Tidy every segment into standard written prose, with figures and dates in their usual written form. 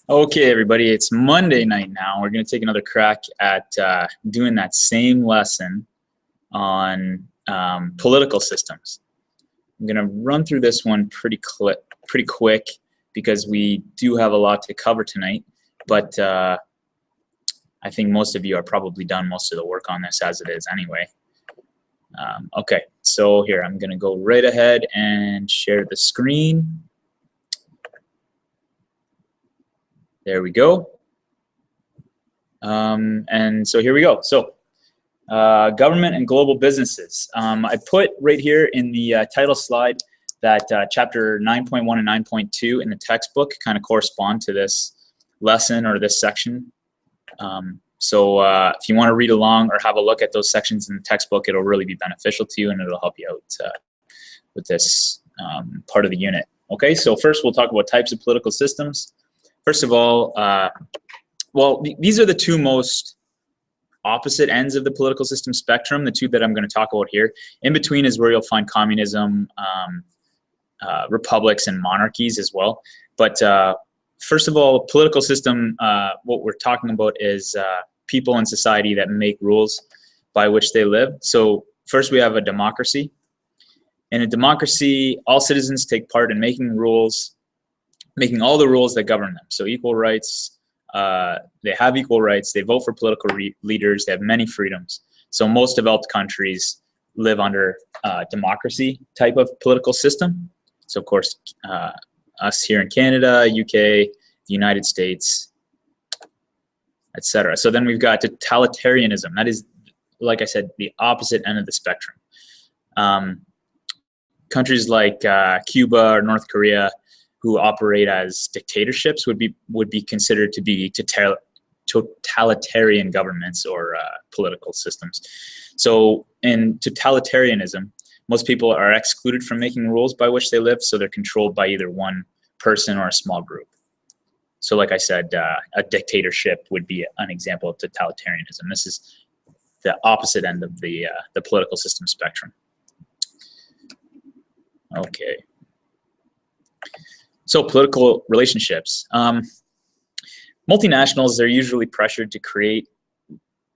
Okay, everybody, it's Monday night now. We're going to take another crack at doing that same lesson on political systems. I'm going to run through this one pretty quick because we do have a lot to cover tonight, but I think most of you are probably done most of the work on this as it is anyway. Okay, so here, I'm going to go right ahead and share the screen. There we go. And so here we go. So government and global businesses. I put right here in the title slide that chapter 9.1 and 9.2 in the textbook kind of correspond to this lesson or this section. So if you want to read along or have a look at those sections in the textbook, it'll really be beneficial to you and it'll help you out with this part of the unit. Okay, so first we'll talk about types of political systems. First of all, well, these are the two most opposite ends of the political system spectrum, the two that I'm going to talk about here. In between is where you'll find communism, republics, and monarchies as well. But first of all, political system, what we're talking about is people in society that make rules by which they live. So first we have a democracy. In a democracy, all citizens take part in making all the rules that govern them. So equal rights, they have equal rights, they vote for political leaders, they have many freedoms. So most developed countries live under democracy type of political system. So of course, us here in Canada, UK, the United States, etc. So then we've got totalitarianism. That is, like I said, the opposite end of the spectrum. Countries like Cuba or North Korea, who operate as dictatorships, would be considered to be totalitarian governments or political systems. So in totalitarianism, most people are excluded from making rules by which they live, so they're controlled by either one person or a small group. So like I said, a dictatorship would be an example of totalitarianism. This is the opposite end of the political system spectrum. Okay. So political relationships. Multinationals are usually pressured to create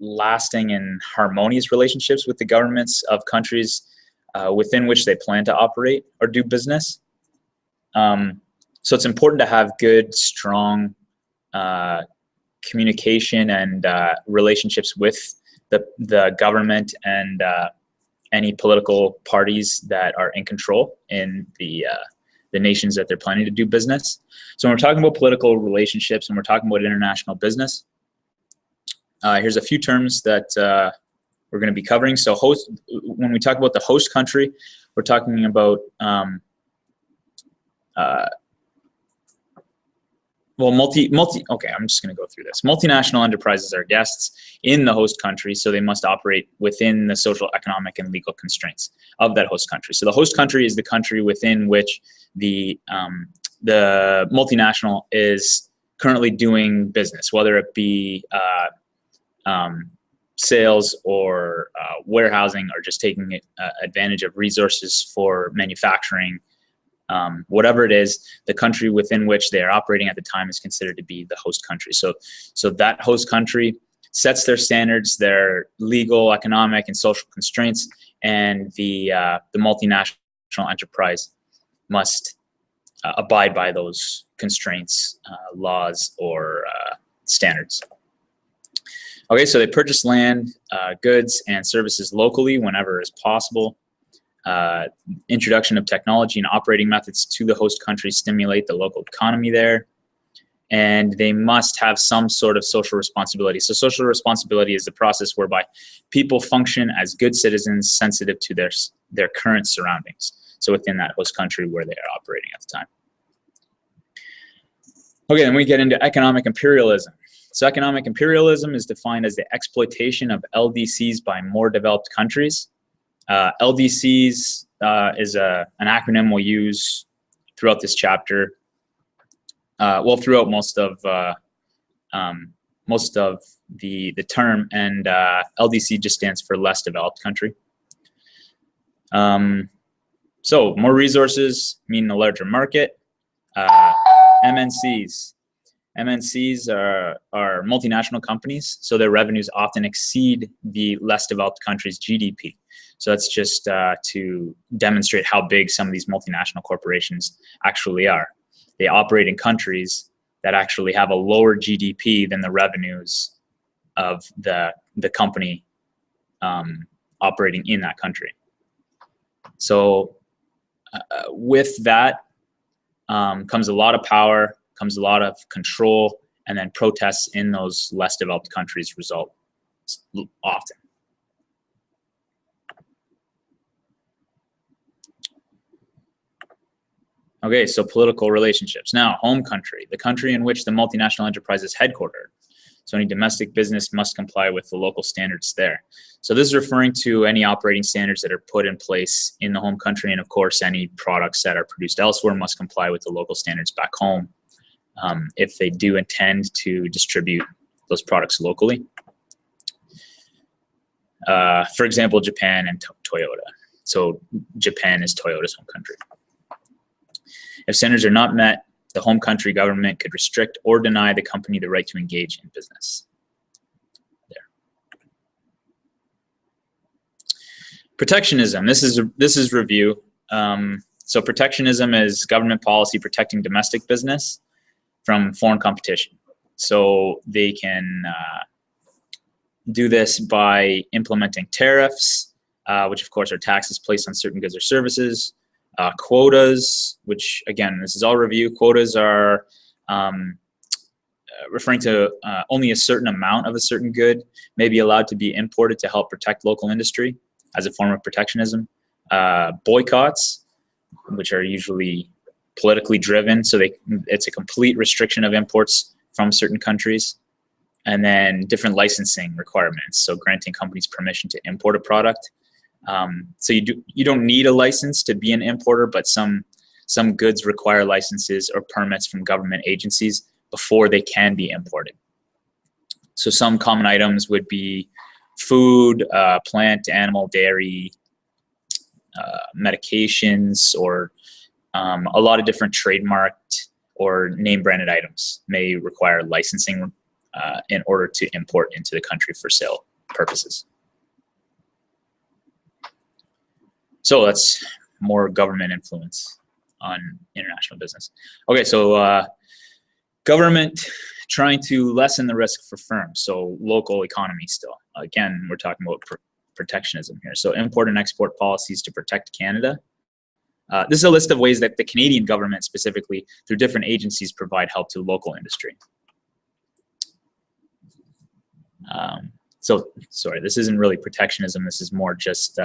lasting and harmonious relationships with the governments of countries within which they plan to operate or do business. So it's important to have good, strong communication and relationships with the government and any political parties that are in control in the nations that they're planning to do business. So when we're talking about political relationships and we're talking about international business, here's a few terms that we're going to be covering. So when we talk about the host country, we're talking about okay, I'm just going to go through this. Multinational enterprises are guests in the host country, so they must operate within the social, economic, and legal constraints of that host country. So the host country is the country within which the multinational is currently doing business, whether it be sales or warehousing or just taking advantage of resources for manufacturing. Whatever it is, the country within which they are operating at the time is considered to be the host country. So that host country sets their standards, their legal, economic, and social constraints, and the multinational enterprise must abide by those constraints, laws, or standards. Okay, so they purchase land, goods, and services locally whenever is possible. Introduction of technology and operating methods to the host country stimulate the local economy there. And they must have some sort of social responsibility. So social responsibility is the process whereby people function as good citizens sensitive to their current surroundings. So within that host country where they are operating at the time. Okay, then we get into economic imperialism. So economic imperialism is defined as the exploitation of LDCs by more developed countries. LDCs is an acronym we'll use throughout this chapter. Well, throughout most of the term, and LDC just stands for less developed country. So more resources mean a larger market. MNCs. MNCs are multinational companies, so their revenues often exceed the less developed countries' GDP. So that's just to demonstrate how big some of these multinational corporations actually are. They operate in countries that actually have a lower GDP than the revenues of the company operating in that country. So with that comes a lot of power, comes a lot of control, and then protests in those less developed countries result often. Okay, so political relationships. Now, home country, the country in which the multinational enterprise is headquartered. So any domestic business must comply with the local standards there. So this is referring to any operating standards that are put in place in the home country, and of course, any products that are produced elsewhere must comply with the local standards back home if they do intend to distribute those products locally. For example, Japan and Toyota. So Japan is Toyota's home country. If standards are not met, the home country government could restrict or deny the company the right to engage in business. There. Protectionism. This is review. So protectionism is government policy protecting domestic business from foreign competition. So they can do this by implementing tariffs, which of course are taxes placed on certain goods or services. Quotas, which again, this is all review. Quotas are referring to only a certain amount of a certain good may be allowed to be imported to help protect local industry as a form of protectionism. Boycotts, which are usually politically driven, so it's a complete restriction of imports from certain countries. And then different licensing requirements, so granting companies permission to import a product. So you don't need a license to be an importer, but some goods require licenses or permits from government agencies before they can be imported. So some common items would be food, plant, animal, dairy, medications, or a lot of different trademarked or name branded items may require licensing in order to import into the country for sale purposes. So that's more government influence on international business. Okay, so government trying to lessen the risk for firms. So local economy still. Again, we're talking about protectionism here. So import and export policies to protect Canada. This is a list of ways that the Canadian government specifically, through different agencies, provide help to local industry. So sorry, this isn't really protectionism. This is more just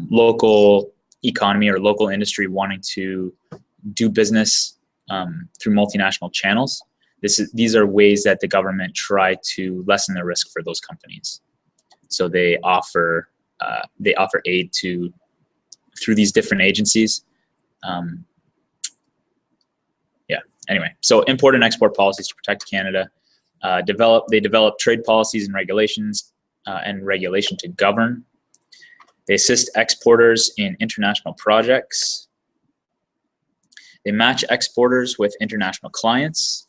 local economy or local industry wanting to do business through multinational channels. These are ways that the government try to lessen the risk for those companies. So they offer aid through these different agencies. Yeah. Anyway, so import and export policies to protect Canada. They develop trade policies and regulations and regulation to govern. They assist exporters in international projects. They match exporters with international clients.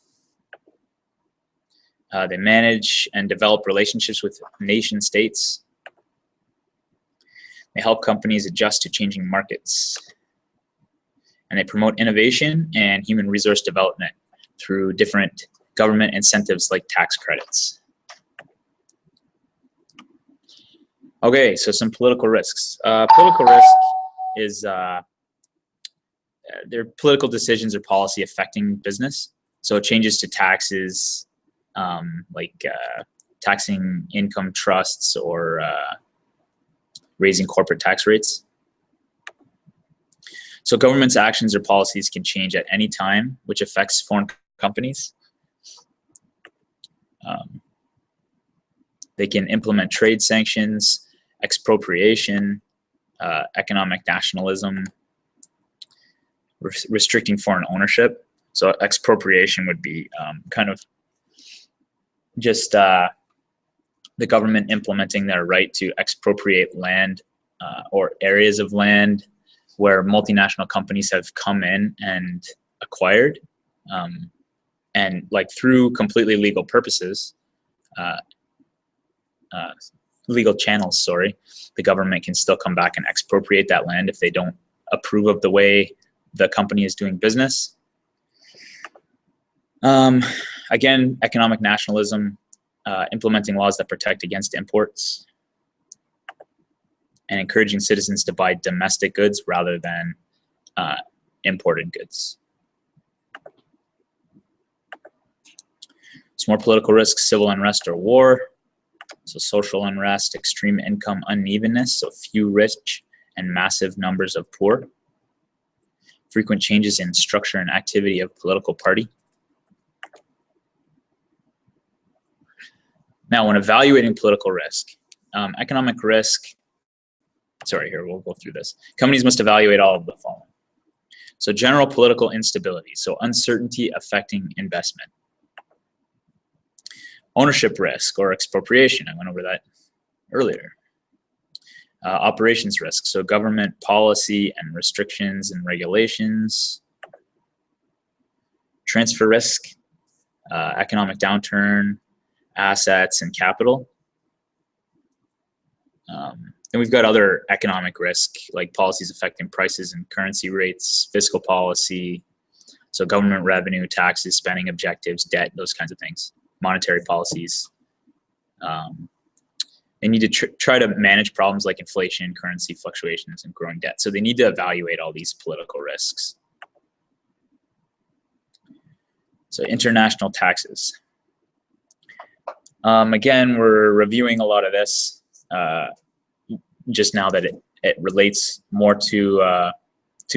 They manage and develop relationships with nation states. They help companies adjust to changing markets. And they promote innovation and human resource development through different government incentives like tax credits. Okay, so some political risks. Political risk is their political decisions or policy affecting business. So changes to taxes, like taxing income trusts or raising corporate tax rates. So government's actions or policies can change at any time, which affects foreign companies. They can implement trade sanctions, expropriation, economic nationalism, restricting foreign ownership. So expropriation would be kind of just the government implementing their right to expropriate land or areas of land where multinational companies have come in and acquired. and like through completely legal purposes, uh, legal channels, sorry, the government can still come back and expropriate that land if they don't approve of the way the company is doing business. Again, economic nationalism, implementing laws that protect against imports, and encouraging citizens to buy domestic goods rather than imported goods. Some more political risks: civil unrest or war. So social unrest, extreme income unevenness, so few rich and massive numbers of poor. Frequent changes in structure and activity of political party. Now, when evaluating political risk, economic risk, sorry, here, we'll go through this. Companies must evaluate all of the following. So general political instability, so uncertainty affecting investment. Ownership risk or expropriation, I went over that earlier. Operations risk, so government policy and restrictions and regulations. Transfer risk, economic downturn, assets and capital. And we've got other economic risk, like policies affecting prices and currency rates, fiscal policy, so government revenue, taxes, spending objectives, debt, those kinds of things. Monetary policies. They need to try to manage problems like inflation, currency fluctuations, and growing debt. So they need to evaluate all these political risks. So international taxes. Again, we're reviewing a lot of this just now that it relates more to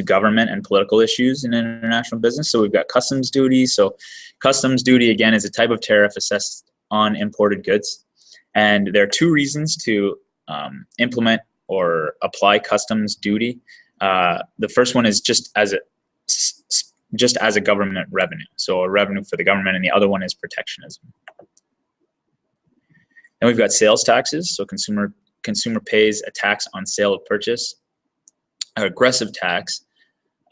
government and political issues in international business. So we've got customs duty. So customs duty, again, is a type of tariff assessed on imported goods. And there are two reasons to implement or apply customs duty. The first one is just as a government revenue, so a revenue for the government, and the other one is protectionism. Then we've got sales taxes. So consumer pays a tax on sale of purchase. A regressive tax,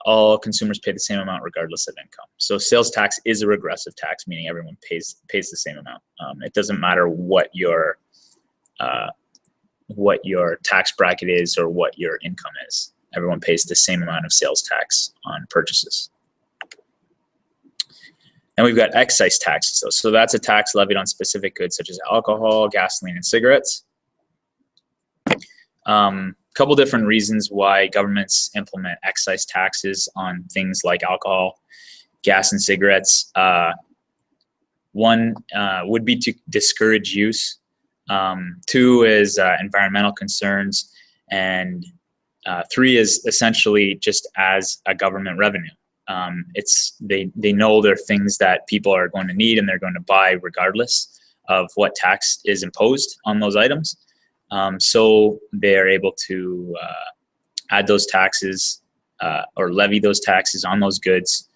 all consumers pay the same amount regardless of income. So sales tax is a regressive tax, meaning everyone pays the same amount. It doesn't matter what your tax bracket is or what your income is. Everyone pays the same amount of sales tax on purchases. And we've got excise taxes. So that's a tax levied on specific goods such as alcohol, gasoline, and cigarettes. Couple different reasons why governments implement excise taxes on things like alcohol, gas, and cigarettes. One would be to discourage use. Two is environmental concerns. And three is essentially just as a government revenue. They know they're things that people are going to need and they're going to buy regardless of what tax is imposed on those items. So they're able to add those taxes or levy those taxes on those goods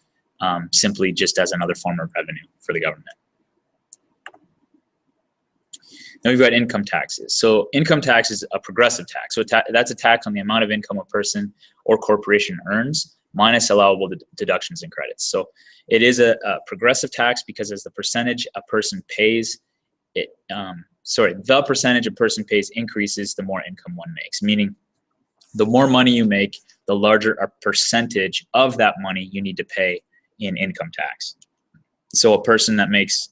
simply just as another form of revenue for the government. Then we've got income taxes. So income tax is a progressive tax. So that's a tax on the amount of income a person or corporation earns minus allowable deductions and credits. So it is a progressive tax because as the percentage a person pays, the percentage a person pays increases the more income one makes, meaning the more money you make, the larger a percentage of that money you need to pay in income tax. So a person that makes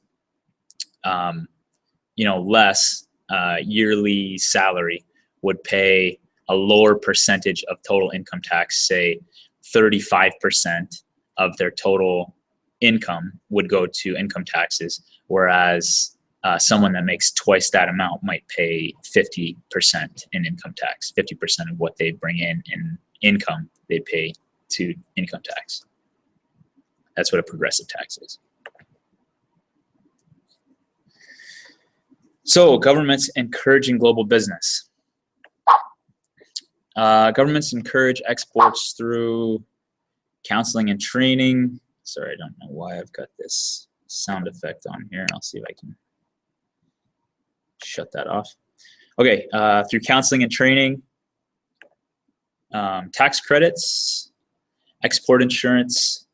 less yearly salary would pay a lower percentage of total income tax, say 35% of their total income would go to income taxes, whereas someone that makes twice that amount might pay 50% in income tax. 50% of what they bring in income, they pay to income tax. That's what a progressive tax is. So governments encouraging global business. Governments encourage exports through counseling and training. Sorry, I don't know why I've got this sound effect on here. I'll see if I can shut that off. Okay, through counseling and training, tax credits, export insurance,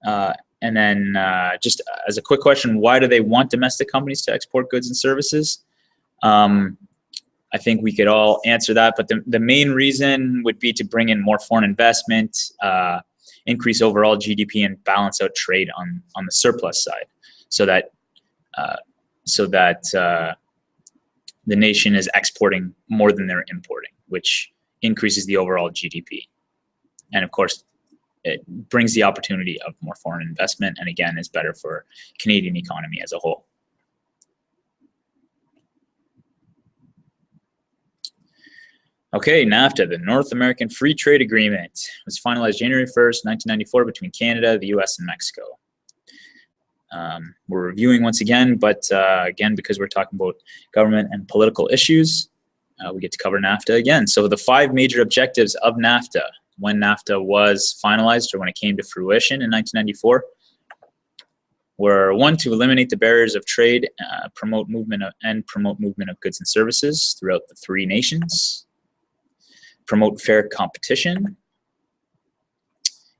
and And then just as a quick question, why do they want domestic companies to export goods and services? I think we could all answer that, but the main reason would be to bring in more foreign investment, increase overall GDP, and balance out trade on the surplus side, so that the nation is exporting more than they're importing, which increases the overall GDP. And of course, it brings the opportunity of more foreign investment, and again, is better for Canadian economy as a whole. Okay, NAFTA, the North American Free Trade Agreement, was finalized January 1st, 1994 between Canada, the US, and Mexico. We're reviewing once again, but again, because we're talking about government and political issues, we get to cover NAFTA again. So the 5 major objectives of NAFTA when NAFTA was finalized, or when it came to fruition in 1994, were 1, to eliminate the barriers of trade, promote movement of goods and services throughout the 3 nations, promote fair competition,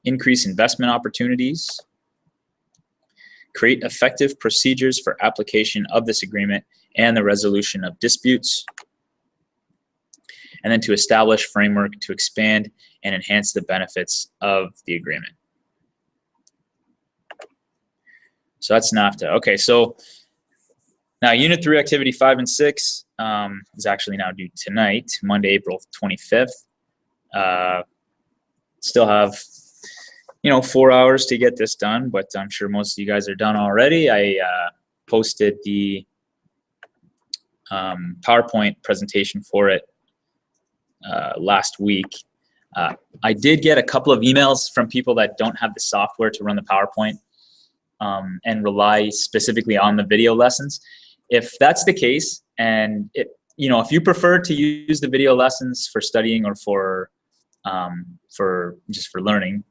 increase investment opportunities, create effective procedures for application of this agreement and the resolution of disputes, and then to establish framework to expand and enhance the benefits of the agreement. So that's NAFTA. Okay, so now Unit 3 Activity 5 and 6 is actually now due tonight, Monday, April 25th. Still have 4 hours to get this done, but I'm sure most of you guys are done already. I posted the PowerPoint presentation for it last week. I did get a couple of emails from people that don't have the software to run the PowerPoint and rely specifically on the video lessons. If that's the case, and if you prefer to use the video lessons for studying or for learning,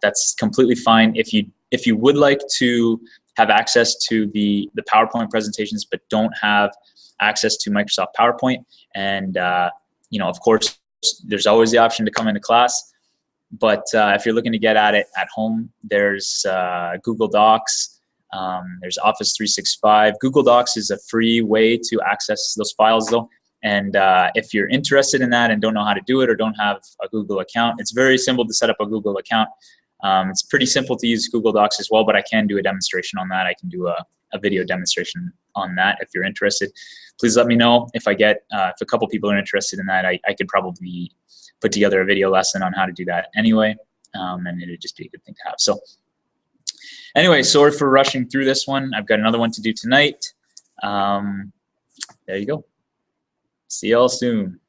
that's completely fine. If you would like to have access to the PowerPoint presentations but don't have access to Microsoft PowerPoint, and of course there's always the option to come into class, but if you're looking to get at it at home, there's Google Docs, there's Office 365. Google Docs is a free way to access those files though. And if you're interested in that and don't know how to do it or don't have a Google account, it's very simple to set up a Google account. It's pretty simple to use Google Docs as well, but I can do a demonstration on that. I can do a video demonstration on that if you're interested. Please let me know if if a couple people are interested in that. I could probably put together a video lesson on how to do that anyway, and it'd just be a good thing to have. So anyway, sorry for rushing through this one. I've got another one to do tonight. There you go. See y'all soon.